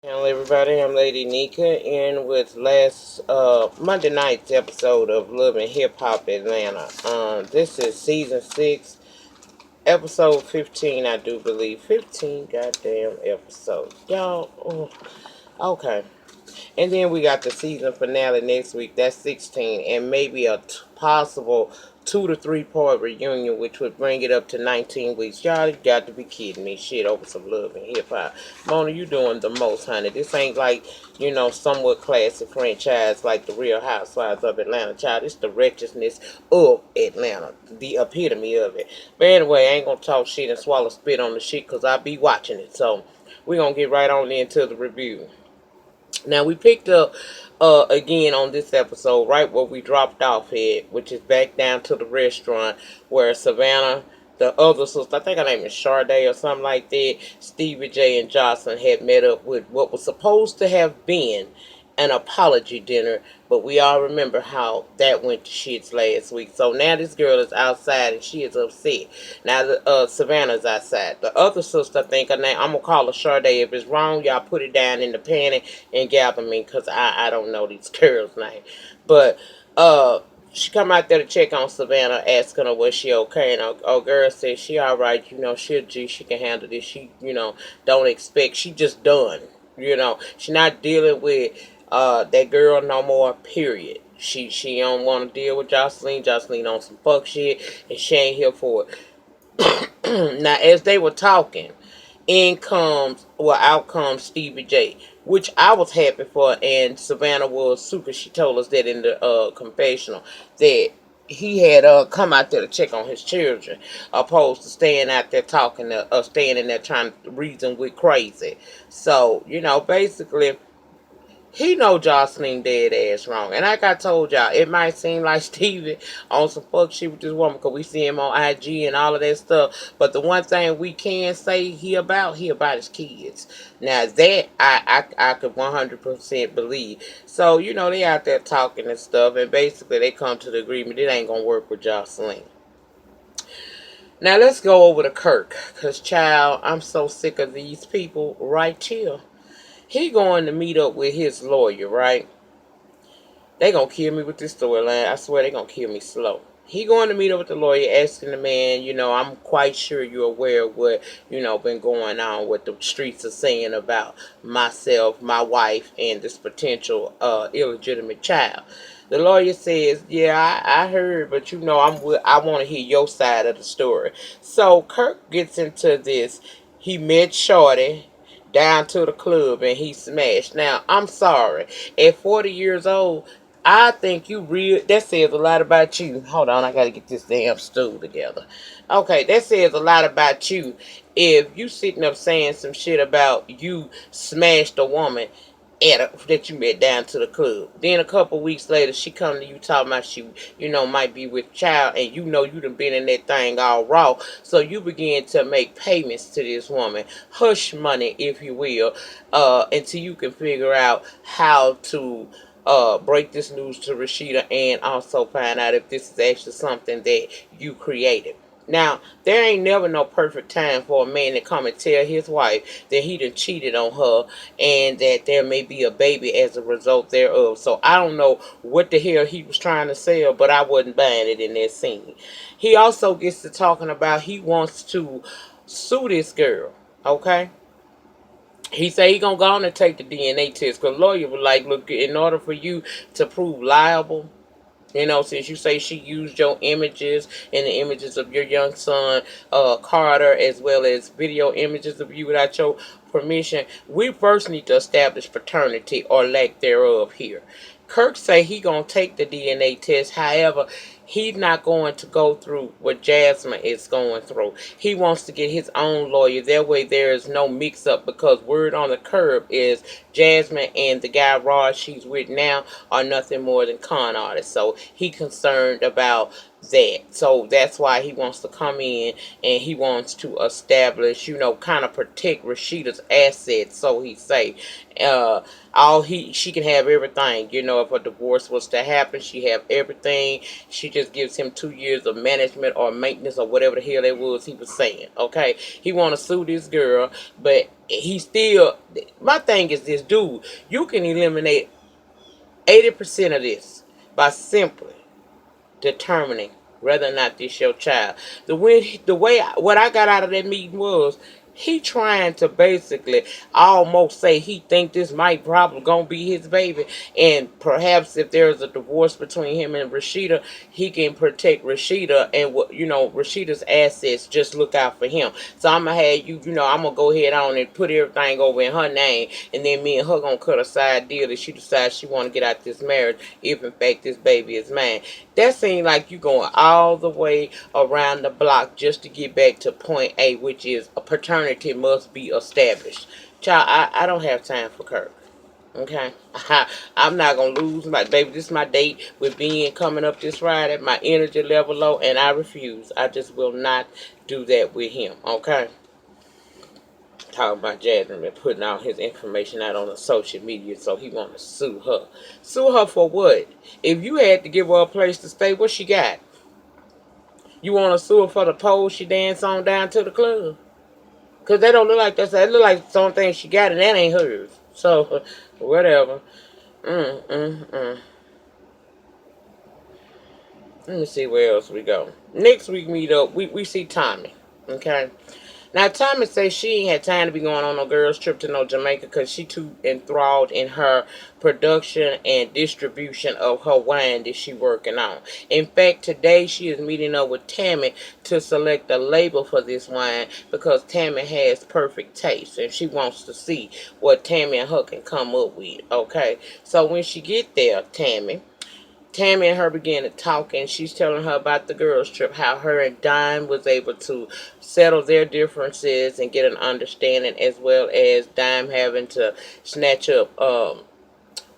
Hello everybody, I'm Lady Nika and with last Monday night's episode of Love and Hip Hop Atlanta. This is season 6, episode 15, I do believe. 15 goddamn episodes. Y'all, okay. And then we got the season finale next week. That's 16. And maybe a possible 2 to 3 part reunion, which would bring it up to 19 weeks. Y'all got to be kidding me. Shit, over some love and hip hop. Mona, you doing the most, honey. This ain't like, somewhat classic franchise like the Real Housewives of Atlanta. Child, it's the wretchedness of Atlanta. The epitome of it. But anyway, I ain't going to talk shit and swallow spit on the shit because I be watching it. So, we're going to get right on into the review. Now we picked up again on this episode right where we dropped off at, which is back down to the restaurant where Savannah, the other sister, I think her name is Sade or something like that, Stevie J and Jocelyn had met up with what was supposed to have been an apology dinner, but we all remember how that went to shits last week. So now this girl is outside and she is upset. Now the Savannah's outside. The other sister, I think her name, I'm gonna call her Sade. If it's wrong, y'all put it down in the panic and gather me, cause I don't know these girls' name. But she come out there to check on Savannah, asking her was she okay, and our girl says she all right. She a G, she can handle this. She don't expect. She just done. She not dealing with that girl no more. Period. She don't want to deal with Jocelyn. Jocelyn on some fuck shit, and she ain't here for it. Now, as they were talking, out comes Stevie J, which I was happy for, and Savannah was super. She told us that in the confessional that he had come out there to check on his children, opposed to staying out there talking, staying in there trying to reason with crazy. So basically he know Jocelyn dead ass wrong. And like I told y'all, it might seem like Stevie on some fuck shit with this woman because we see him on IG and all of that stuff. But the one thing we can say he about his kids. Now that I could 100% believe. So, they out there talking and stuff, and basically they come to the agreement it ain't gonna work with Jocelyn. Now let's go over to Kirk. Cause child, I'm so sick of these people right here. He going to meet up with his lawyer, right? They gonna kill me with this storyline. I swear they gonna kill me slow. He going to meet up with the lawyer, asking the man, I'm quite sure you're aware of what, been going on, what the streets are saying about myself, my wife, and this potential illegitimate child. The lawyer says, yeah, I heard, but I want to hear your side of the story. So Kirk gets into this. He met Shorty down to the club and he smashed. Now, I'm sorry. At 40 years old, I think that says a lot about you. Hold on, I gotta get this damn stool together. Okay, that says a lot about you. If you sitting up saying some shit about you smashed a woman that you met down to the club. Then a couple weeks later, she come to you talking about she, might be with child, and you done been in that thing all raw. So you begin to make payments to this woman, hush money, if you will, until you can figure out how to break this news to Rashida and also find out if this is actually something that you created. Now, there ain't never no perfect time for a man to come and tell his wife that he done cheated on her and that there may be a baby as a result thereof. So I don't know what the hell he was trying to sell, but I wasn't buying it in that scene. He also gets to talking about he wants to sue this girl, okay? He said he gonna go on and take the DNA test because lawyer was like, look, in order for you to prove liable, since you say she used your images and the images of your young son, Carter, as well as video images of you without your permission, we first need to establish paternity or lack thereof here. Kirk say he gonna take the DNA test. However, he's not going to go through what Jasmine is going through. He wants to get his own lawyer. That way there is no mix up because word on the curb is Jasmine and the guy Rod she's with now are nothing more than con artists. So he concerned about that. So that's why he wants to come in and he wants to establish, kind of protect Rashida's assets. So he say, uh, she can have everything. If a divorce was to happen, she have everything. She just gives him 2 years of management or maintenance or whatever the hell it was he was saying. Okay, he want to sue this girl, but he still. My thing is this, dude. You can eliminate 80% of this by simply determining whether or not this your child. What I got out of that meeting was he trying to basically almost say he think this might probably gonna be his baby, and perhaps if there's a divorce between him and Rashida, he can protect Rashida, and Rashida's assets just look out for him. So I'm gonna have I'm gonna go ahead on and put everything over in her name, and then me and her gonna cut a side deal if she decides she want to get out this marriage, if in fact this baby is mine. That seems like you going all the way around the block just to get back to point A, which is a paternity must be established. Child, I don't have time for Kirk. Okay, I'm not gonna lose my baby. This is my date with being coming up this Friday. My energy level low, and I refuse. I just will not do that with him. Okay. Talking about Jasmine and putting all his information out on the social media, so he want to sue her. Sue her for what? If you had to give her a place to stay, what she got? You want to sue her for the pole she danced on down to the club? Because that don't look like that. It look like something she got, and that ain't hers. So, whatever. Mm. Let me see where else we go. Next week meet up, we see Tommy. Okay. Now, Tommy says she ain't had time to be going on no girls trip to no Jamaica because she too enthralled in her production and distribution of her wine that she working on. In fact, today she is meeting up with Tammy to select a label for this wine because Tammy has perfect taste and she wants to see what Tammy and her can come up with. Okay, so when she get there, Tammy and her began to talk, and she's telling her about the girls' trip, how her and Dime was able to settle their differences and get an understanding, as well as Dime having to snatch up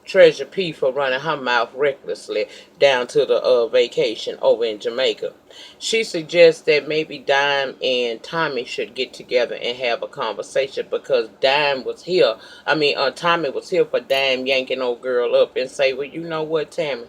Treasure P for running her mouth recklessly down to the vacation over in Jamaica. She suggests that maybe Dime and Tommy should get together and have a conversation because Tommy was here for Dime yanking old girl up and say, well, you know what, Tammy?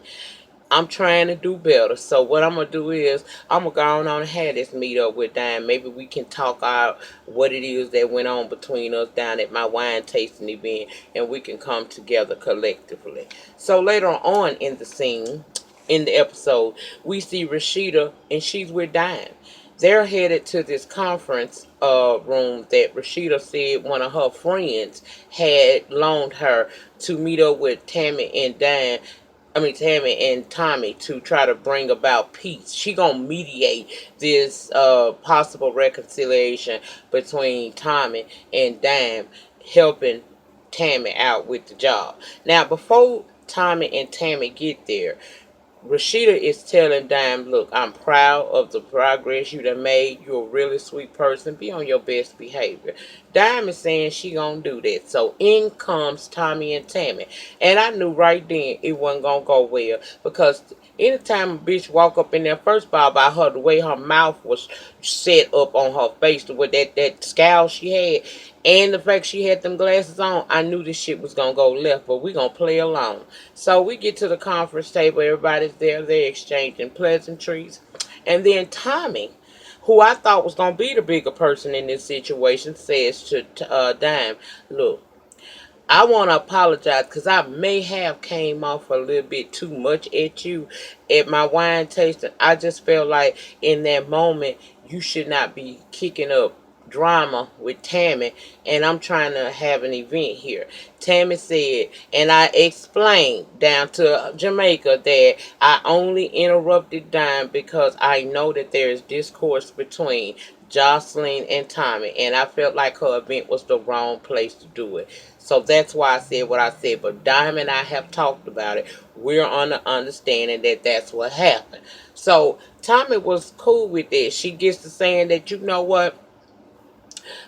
I'm trying to do better. So what I'm gonna do is I'm gonna go on and have this meet up with Diane. Maybe we can talk out what it is that went on between us down at my wine tasting event, and we can come together collectively. So later on in the scene, in the episode, we see Rashida and she's with Diane. They're headed to this conference room that Rashida said one of her friends had loaned her to meet up with Tammy and Tommy to try to bring about peace. She gonna mediate this possible reconciliation between Tommy and Dime, helping Tammy out with the job. Now, before Tommy and Tammy get there, Rashida is telling Dime, look, I'm proud of the progress you done made. You're a really sweet person. Be on your best behavior. Dime is saying she gonna do that. So in comes Tommy and Tammy. And I knew right then it wasn't gonna go well because anytime a bitch walk up in there, first of all, by her, the way her mouth was set up on her face, with that scowl she had, and the fact she had them glasses on, I knew this shit was gonna go left, but we gonna play along. So we get to the conference table, everybody's there, they're exchanging pleasantries. And then Tommy, who I thought was gonna be the bigger person in this situation, says to Dime, look, I want to apologize because I may have came off a little bit too much at you at my wine tasting. I just felt like in that moment you should not be kicking up drama with Tammy, and I'm trying to have an event here. Tammy said, and I explained down to Jamaica that I only interrupted Dime because I know that there is discourse between Jocelyn and Tommy, and I felt like her event was the wrong place to do it. So that's why I said what I said. But Dime and I have talked about it. We're on the understanding that that's what happened. So Tommy was cool with this. She gets to saying that, you know what?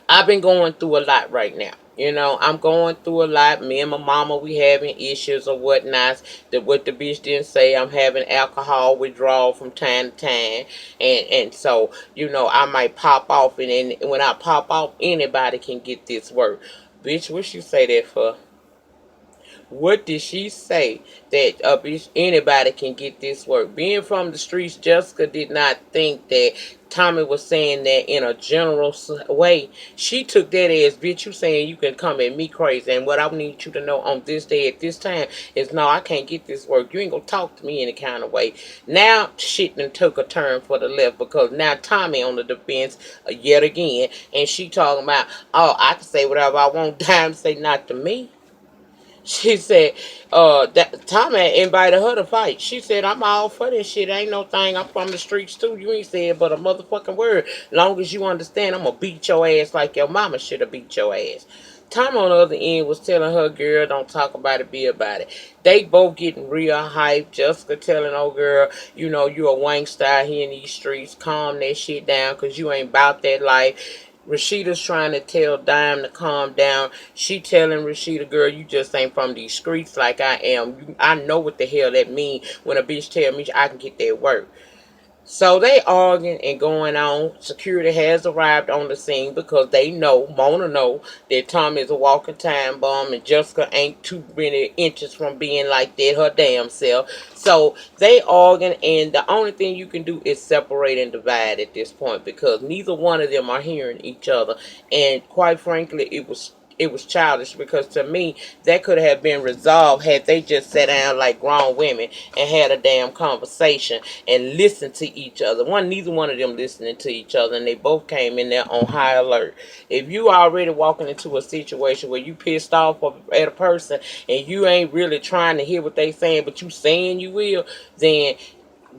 I've been going through a lot right now. You know, I'm going through a lot. Me and my mama, we having issues or whatnot. That what the bitch didn't say. I'm having alcohol withdrawal from time to time, and so you know I might pop off, and when I pop off, anybody can get this work. Bitch, what you say that for? What did she say that anybody can get this work? Being from the streets, Jessica did not think that Tommy was saying that in a general way. She took that as, bitch, you saying you can come at me crazy. And what I need you to know on this day at this time is, no, I can't get this work. You ain't going to talk to me any kind of way. Now, shit done took a turn for the left because now Tommy on the defense yet again. And she talking about, oh, I can say whatever I want. Dime say not to me. She said, that Tommy had invited her to fight. She said, I'm all for this shit. Ain't no thing. I'm from the streets too. You ain't said but a motherfucking word. Long as you understand, I'm gonna beat your ass like your mama should have beat your ass. Tom on the other end was telling her, girl, don't talk about it, be about it. They both getting real hype. Jessica telling old girl, you know, you a wankster here in these streets. Calm that shit down because you ain't about that life. Rashida's trying to tell Dime to calm down. She telling Rashida, girl, you just ain't from these streets like I am. I know what the hell that mean when a bitch tell me I can get that work. So they arguing and going on. Security has arrived on the scene because they know, Mona know, that Tom is a walking time bomb and Jessica ain't too many inches from being like that her damn self. So they arguing, and the only thing you can do is separate and divide at this point because neither one of them are hearing each other. And quite frankly, it was childish because to me that could have been resolved had they just sat down like grown women and had a damn conversation and listened to each other. Neither one of them listening to each other, and they both came in there on high alert. If you already walking into a situation where you pissed off at a person and you ain't really trying to hear what they saying, but you saying you will, then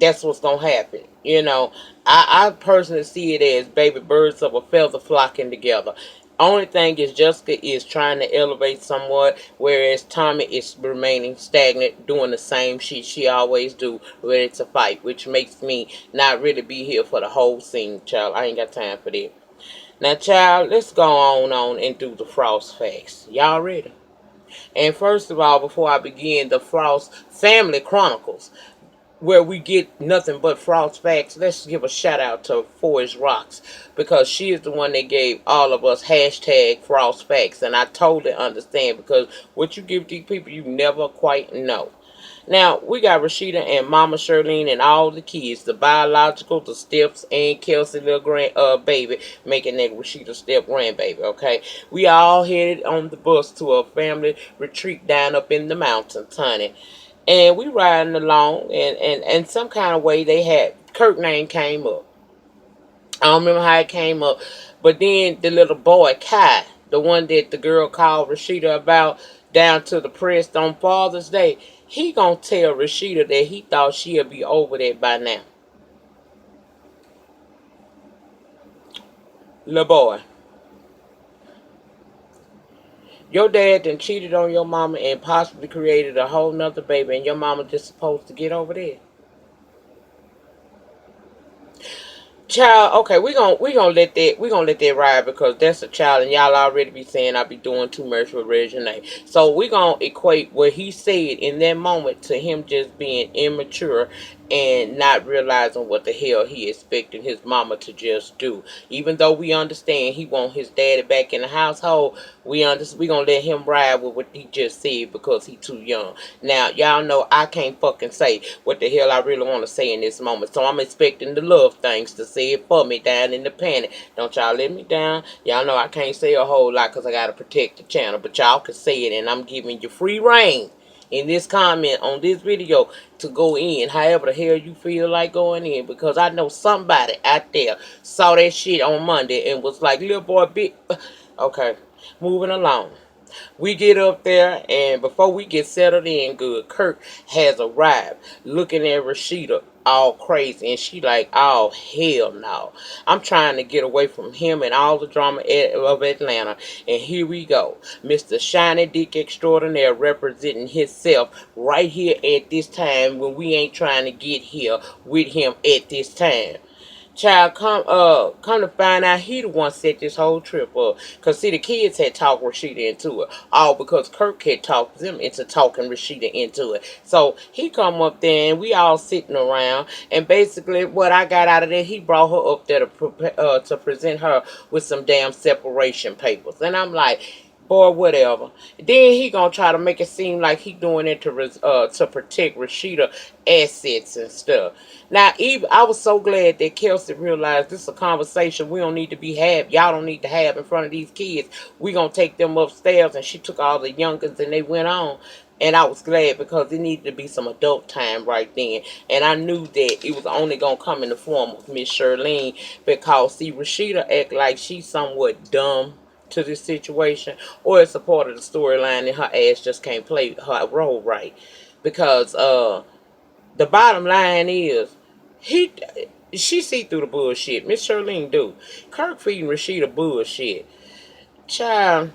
that's what's gonna happen. You know, I personally see it as baby birds of a feather flocking together. Only thing is Jessica is trying to elevate somewhat, whereas Tommy is remaining stagnant, doing the same shit she always do, ready to fight, which makes me not really be here for the whole scene, child. I ain't got time for that. Now, child, let's go on and do the Frost facts. Y'all ready? And first of all, before I begin, the Frost Family Chronicles, where we get nothing but Frost facts, let's give a shout out to Forest Rocks because she is the one that gave all of us hashtag Frost facts, and I totally understand because what you give these people you never quite know. Now we got Rashida and Mama Shirlene and all the kids, the biological, the steps, and Kelsey little baby, making that Rashida step grandbaby. Okay, we all headed on the bus to a family retreat down up in the mountains, honey. And we riding along, and some kind of way they had Kirk name came up. I don't remember how it came up, but then the little boy Kai, the one that the girl called Rashida about down to the press on Father's Day, he gonna tell Rashida that he thought she'll be over there by now. Little boy, your dad done cheated on your mama and possibly created a whole nother baby, and your mama just supposed to get over there. Child, okay, we gonna let that ride because that's a child, and y'all already be saying I be doing too much with Regine. So we gonna equate what he said in that moment to him just being immature and not realizing what the hell he expecting his mama to just do. Even though we understand he want his daddy back in the household, we gonna let him ride with what he just said because he too young. Now y'all know I can't fucking say what the hell I really want to say in this moment, so I'm expecting the love things to say it for me down in the panic. Don't y'all let me down. Y'all know I can't say a whole lot because I gotta protect the channel, but y'all can say it, and I'm giving you free reign in this comment on this video to go in however the hell you feel like going in, because I know somebody out there saw that shit on Monday and was like, little boy, big. Okay, moving along. We get up there, and before we get settled in good, Kirk has arrived looking at Rashida all crazy, and she like, oh, hell no. I'm trying to get away from him and all the drama of Atlanta, and here we go. Mr. Shiny Dick Extraordinaire representing himself right here at this time when we ain't trying to get here with him at this time. Child, come to find out, he the one set this whole trip up. Cause see, the kids had talked Rashida into it, all because Kirk had talked them into talking Rashida into it. So he come up there and we all sitting around, and basically what I got out of that, he brought her up there to present her with some damn separation papers, and I'm like, boy, whatever. Then he gonna try to make it seem like he doing it to protect Rashida assets and stuff. Now, even I was so glad that Kelsey realized this is a conversation we don't need to be had. Y'all don't need to have in front of these kids. We gonna take them upstairs, and she took all the youngins and they went on. And I was glad because it needed to be some adult time right then. And I knew that it was only gonna come in the form of Miss Shirlene because see, Rashida act like she's somewhat dumb to this situation, or it's a part of the storyline and her ass just can't play her role right. Because the bottom line is he she see through the bullshit. Miss Shirlene do. Kirk feeding Rashida bullshit. Child,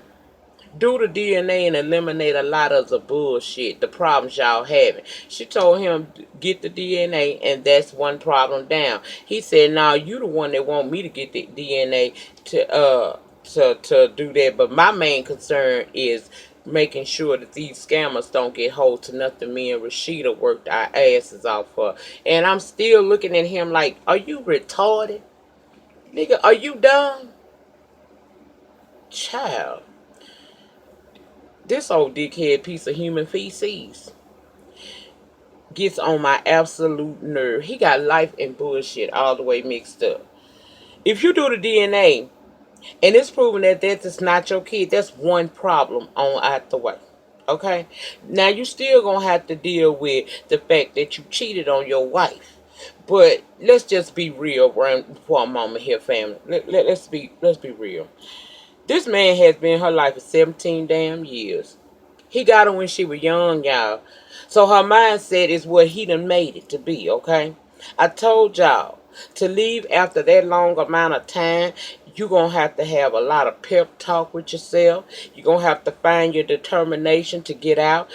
do the DNA and eliminate a lot of the bullshit, the problems y'all having. She told him get the DNA and that's one problem down. He said, "Nah, you the one that want me to get the DNA to do that. But my main concern is making sure that these scammers don't get hold to nothing me and Rashida worked our asses off for." And I'm still looking at him like, are you retarded? Nigga, are you dumb? Child. This old dickhead piece of human feces gets on my absolute nerve. He got life and bullshit all the way mixed up. If you do the DNA and it's proven that that is not your kid, that's one problem on out the way. Okay? Now you still gonna have to deal with the fact that you cheated on your wife. But let's just be real for a moment here, family. Let's be real. This man has been in her life for 17 damn years. He got her when she was young, y'all. So her mindset is what he done made it to be, okay? I told y'all, to leave after that long amount of time, you're going to have a lot of pep talk with yourself. You're going to have to find your determination to get out.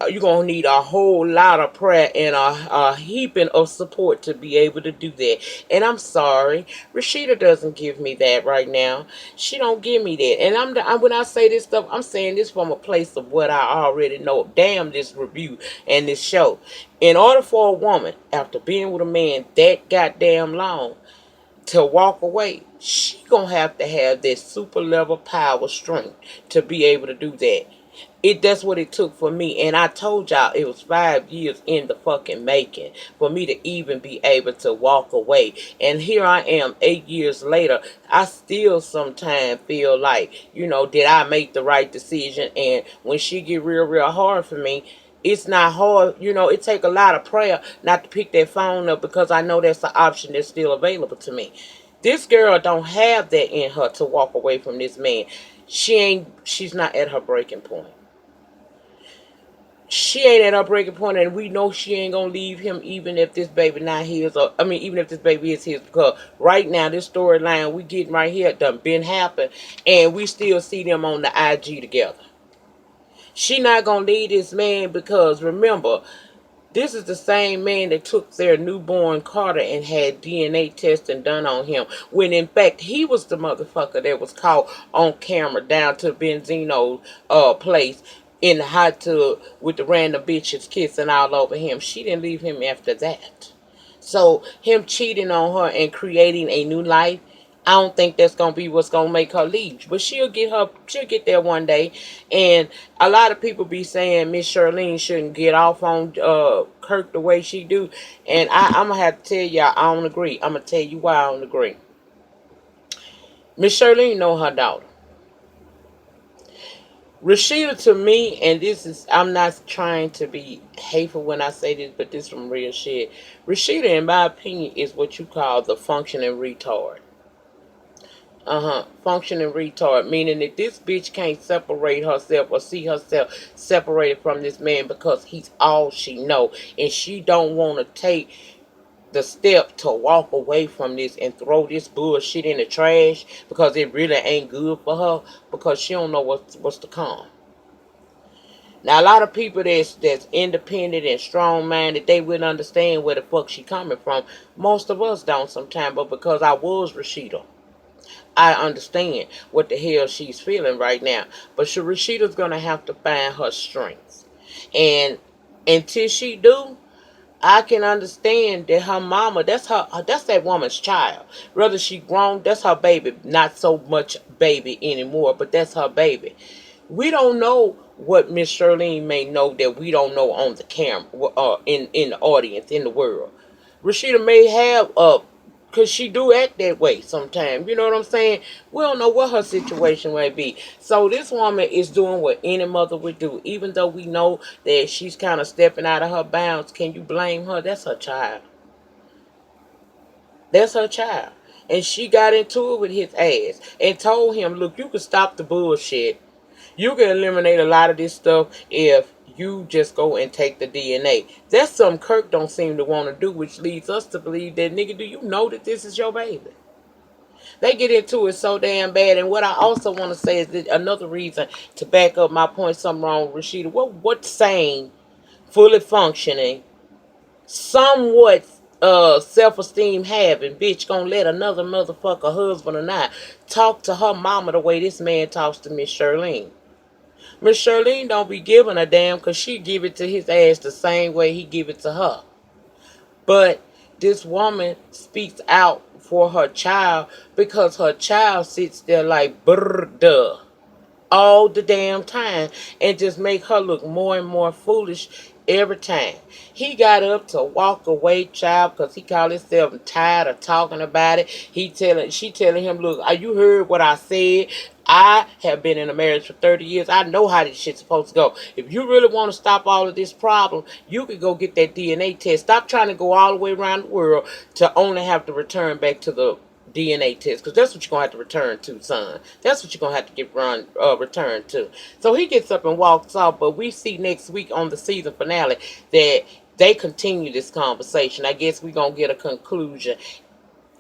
You're going to need a whole lot of prayer and a heaping of support to be able to do that. And I'm sorry, Rashida doesn't give me that right now. She don't give me that. And when I say this stuff, I'm saying this from a place of what I already know. Damn this review and this show. In order for a woman, after being with a man that goddamn long, to walk away, she gonna have that super level power strength to be able to do that. That's what it took for me, and I told y'all it was 5 years in the fucking making for me to even be able to walk away. And here I am 8 years later. I still sometimes feel like, did I make the right decision? And when she get real hard for me, it's not hard. It take a lot of prayer not to pick that phone up because I know that's an option that's still available to me. This girl don't have that in her to walk away from this man. She's not at her breaking point. She ain't at her breaking point, and we know she ain't gonna leave him even if this baby not his, or even if this baby is his, because right now this storyline we getting right here done been happen, and we still see them on the IG together. She not gonna leave this man because remember, this is the same man that took their newborn Carter and had DNA testing done on him. When in fact he was the motherfucker that was caught on camera down to Benzino's place in the hot tub with the random bitches kissing all over him. She didn't leave him after that. So him cheating on her and creating a new life, I don't think that's gonna be what's gonna make her leave. But she'll get there one day. And a lot of people be saying Miss Shirlene shouldn't get off on Kirk the way she do. And I'm gonna have to tell y'all I don't agree. I'm gonna tell you why I don't agree. Miss Shirlene know her daughter. Rashida to me, and I'm not trying to be hateful when I say this, but this is from real shit. Rashida, in my opinion, is what you call the functioning retard. Functioning retard, meaning that this bitch can't separate herself or see herself separated from this man because he's all she know, and she don't want to take the step to walk away from this and throw this bullshit in the trash because it really ain't good for her because she don't know what's to come. Now a lot of people that's independent and strong minded, they wouldn't understand where the fuck she coming from. Most of us don't sometimes, but because I was Rashida, I understand what the hell she's feeling right now. But Rashida's gonna have to find her strengths. And until she do, I can understand that her mama, that's that woman's child. Whether she grown, that's her baby. Not so much baby anymore, but that's her baby. We don't know what Miss Shirlene may know that we don't know on the camera, in the audience, in the world. Rashida may have cause she do act that way sometimes. You know what I'm saying? We don't know what her situation may be. So this woman is doing what any mother would do, even though we know that she's kind of stepping out of her bounds. Can you blame her? That's her child. That's her child. And she got into it with his ass and told him, look, you can stop the bullshit. You can eliminate a lot of this stuff if you just go and take the DNA. That's something Kirk don't seem to want to do, which leads us to believe that, nigga, do you know that this is your baby? They get into it so damn bad. And what I also want to say is that another reason to back up my point, something wrong with Rashida. What sane, fully functioning, somewhat self-esteem having bitch gonna let another motherfucker, husband or not, talk to her mama the way this man talks to Miss Shirlene? Miss Shirlene don't be giving a damn because she give it to his ass the same way he give it to her. But this woman speaks out for her child because her child sits there like brr duh all the damn time and just make her look more and more foolish every time. He got up to walk away, child, because he called himself tired of talking about it. She telling him, look, you heard what I said. I have been in a marriage for 30 years. I know how this shit's supposed to go. If you really want to stop all of this problem, you could go get that DNA test. Stop trying to go all the way around the world to only have to return back to the DNA test, because that's what you're gonna have to return to, son. That's what you're gonna have to get returned to. So he gets up and walks off, but we see next week on the season finale that they continue this conversation. I guess we're gonna get a conclusion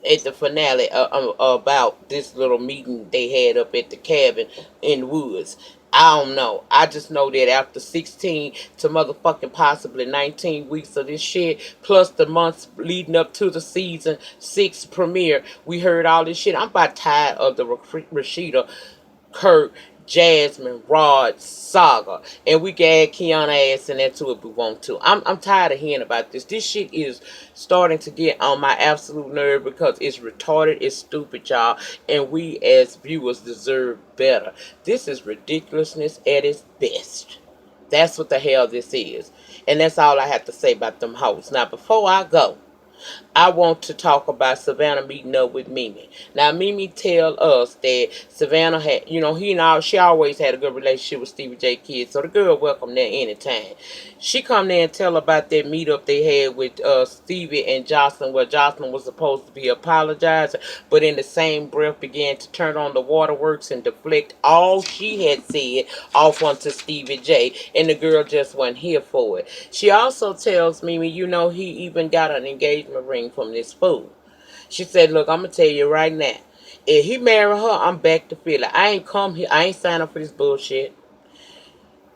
at the finale about this little meeting they had up at the cabin in the woods. I don't know. I just know that after 16 to motherfucking possibly 19 weeks of this shit, plus the months leading up to the season 6 premiere, we heard all this shit. I'm about tired of the Rashida, Kurt, Jasmine, Rod saga. And we can add Kiana ass in there too if we want to. I'm tired of hearing about this. This shit is starting to get on my absolute nerve because it's retarded, it's stupid, y'all. And we as viewers deserve better. This is ridiculousness at its best. That's what the hell this is. And that's all I have to say about them hoes. Now before I go, I want to talk about Savannah meeting up with Mimi. Now, Mimi tell us that Savannah had, she always had a good relationship with Stevie J Kids, so the girl welcome there anytime. She come there and tell about that meetup they had with Stevie and Jocelyn, where Jocelyn was supposed to be apologizing, but in the same breath began to turn on the waterworks and deflect all she had said off onto Stevie J, and the girl just wasn't here for it. She also tells Mimi, he even got an engagement ring from this fool. She said, look, I'm going to tell you right now. If he marry her, I'm back to Philly. I ain't come here. I ain't signed up for this bullshit.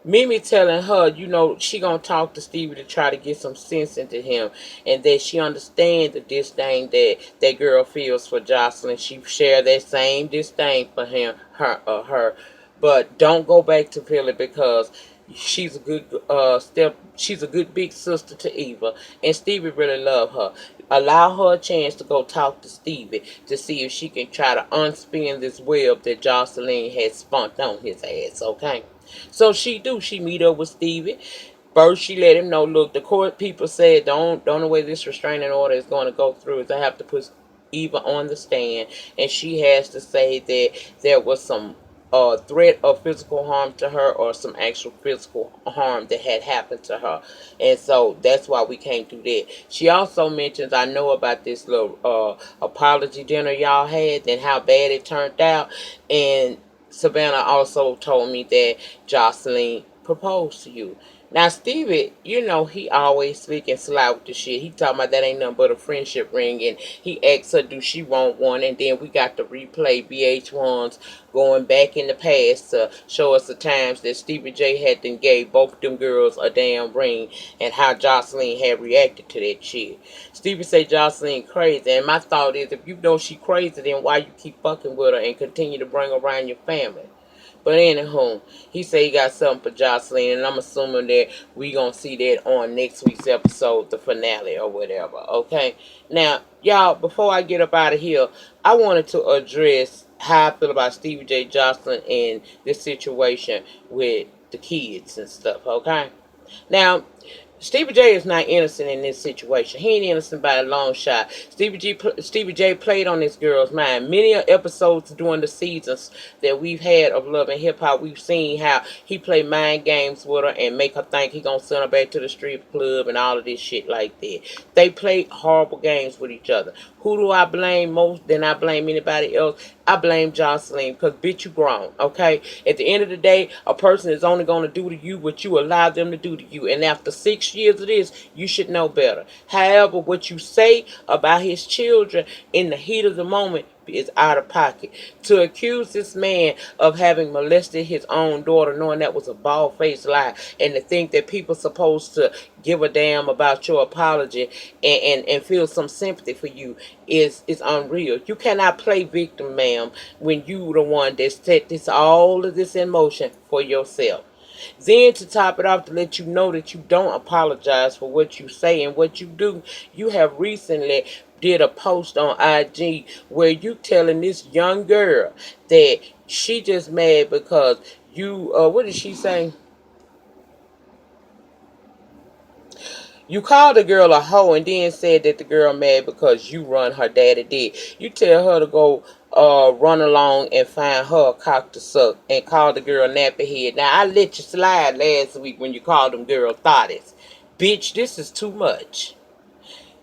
Mimi telling her, she gonna talk to Stevie to try to get some sense into him, and that she understands the disdain that that girl feels for Jocelyn. She share that same disdain for her. But don't go back to Philly because she's a good she's a good big sister to Eva, and Stevie really love her. Allow her a chance to go talk to Stevie to see if she can try to unspin this web that Jocelyn has spun on his ass, okay? So she meet up with Stevie. First, she let him know, look, the court people said the only way this restraining order is going to go through is I have to put Eva on the stand, and she has to say that there was some threat of physical harm to her or some actual physical harm that had happened to her. And so that's why we can't do that. She also mentions, I know about this little apology dinner y'all had and how bad it turned out. And Savannah also told me that Jocelyn propose to you. Now, Stevie, you know, he always slick and sly with the shit. He talking about that ain't nothing but a friendship ring, and he asked her, do she want one? And then we got to replay BH1's going back in the past to show us the times that Stevie J had then gave both of them girls a damn ring, and how Jocelyn had reacted to that shit. Stevie say Jocelyn crazy, and my thought is, if you know she crazy, then why you keep fucking with her and continue to bring her around your family? But anywho, he said he got something for Jocelyn, and I'm assuming that we gonna see that on next week's episode, the finale or whatever. Okay. Now, y'all, before I get up out of here, I wanted to address how I feel about Stevie J. Jocelyn and this situation with the kids and stuff. Okay. Now, Stevie J is not innocent in this situation. He ain't innocent by a long shot. Stevie J played on this girl's mind. Many episodes during the seasons that we've had of Love and Hip Hop, we've seen how he play mind games with her and make her think he gonna send her back to the strip club and all of this shit like that. They play horrible games with each other. Who do I blame most? Then I blame anybody else. I blame Jocelyn, because bitch, you grown, okay? At the end of the day, a person is only going to do to you what you allow them to do to you. And after 6 years of this, you should know better. However, what you say about his children in the heat of the moment is out of pocket. To accuse this man of having molested his own daughter, knowing that was a bald-faced lie, and to think that people supposed to give a damn about your apology and feel some sympathy for you is unreal. You cannot play victim, ma'am, when you the one that set this all of this in motion for yourself. Then to top it off, to let you know that you don't apologize for what you say and what you do, you have recently did a post on IG where you telling this young girl that she just mad because you, what did she say? You called the girl a hoe and then said that the girl mad because you run her daddy dick. You tell her to go run along and find her a cock to suck and call the girl nappy head. Now, I let you slide last week when you called them girl thotties. Bitch, this is too much.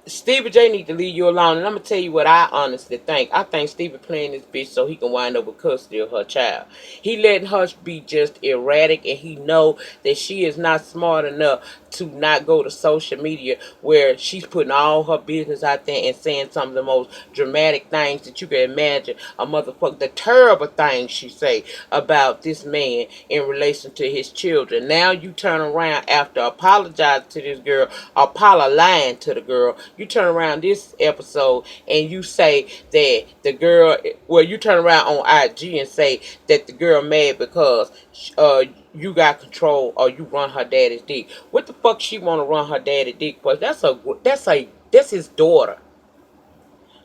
Stevie J need to leave you alone, and I'm gonna tell you what I honestly think. I think Stevie playing this bitch so he can wind up with custody of her child. He letting her be just erratic, and he know that she is not smart enough to not go to social media where she's putting all her business out there and saying some of the most dramatic things that you can imagine. A motherfucker, the terrible things she say about this man in relation to his children. Now you turn around after apologizing to this girl, Apollo lying to the girl. You turn around this episode and you say that the girl, well, you turn around on IG and say that the girl mad because you got control or you run her daddy's dick. What the fuck she want to run her daddy's dick for? That's his daughter.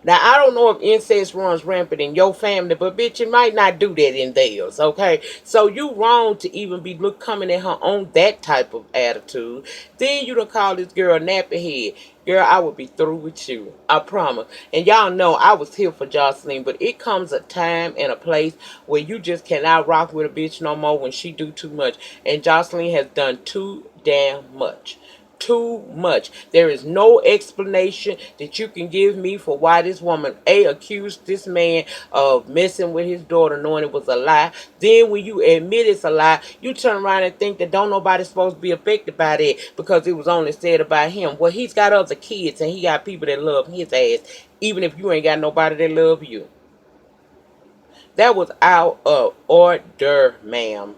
Now, I don't know if incest runs rampant in your family, but bitch, it might not do that in theirs, okay? So you wrong to even be coming at her on that type of attitude. Then you done call this girl nappy head. Girl, I would be through with you. I promise. And y'all know I was here for Jocelyn, but it comes a time and a place where you just cannot rock with a bitch no more when she do too much. And Jocelyn has done too damn much. Too much. There is no explanation that you can give me for why this woman accused this man of messing with his daughter knowing it was a lie. Then when you admit it's a lie, you turn around and think that don't nobody supposed to be affected by that because it was only said about him. Well, he's got other kids and he got people that love his ass, even if you ain't got nobody that love you. That was out of order, ma'am.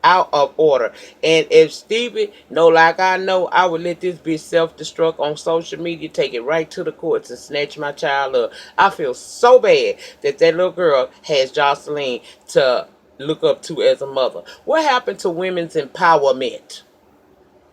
Out of order. And if Stevie know like I know, I would let this bitch self-destruct on social media, take it right to the courts and snatch my child up. I feel so bad that that little girl has Jocelyn to look up to as a mother. What happened to women's empowerment?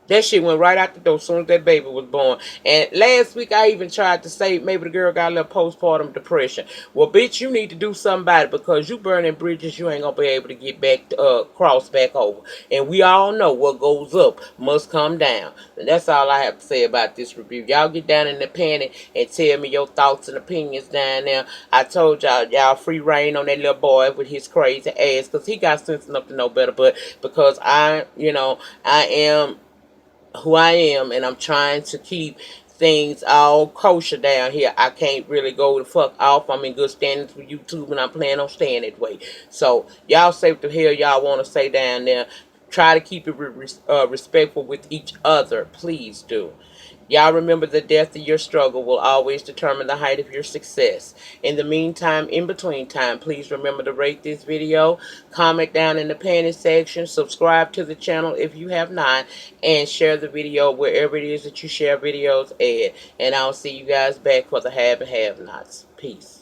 That shit went right out the door as soon as that baby was born. And last week I even tried to say maybe the girl got a little postpartum depression. Well, bitch, you need to do something about it because you burning bridges you ain't going to be able to get back, cross back over. And we all know what goes up must come down. And that's all I have to say about this review. Y'all get down in the panic and tell me your thoughts and opinions down there. I told y'all free reign on that little boy with his crazy ass because he got sense enough to know better. But because I am who I am, and I'm trying to keep things all kosher down here. I can't really go the fuck off. I'm in good standings with YouTube, and I'm planning on staying that way. So, y'all say what the hell y'all want to say down there. Try to keep it respectful with each other. Please do. Y'all remember the depth of your struggle will always determine the height of your success. In the meantime, in between time, please remember to rate this video, comment down in the panty section, subscribe to the channel if you have not, and share the video wherever it is that you share videos at. And I'll see you guys back for the have and have nots. Peace.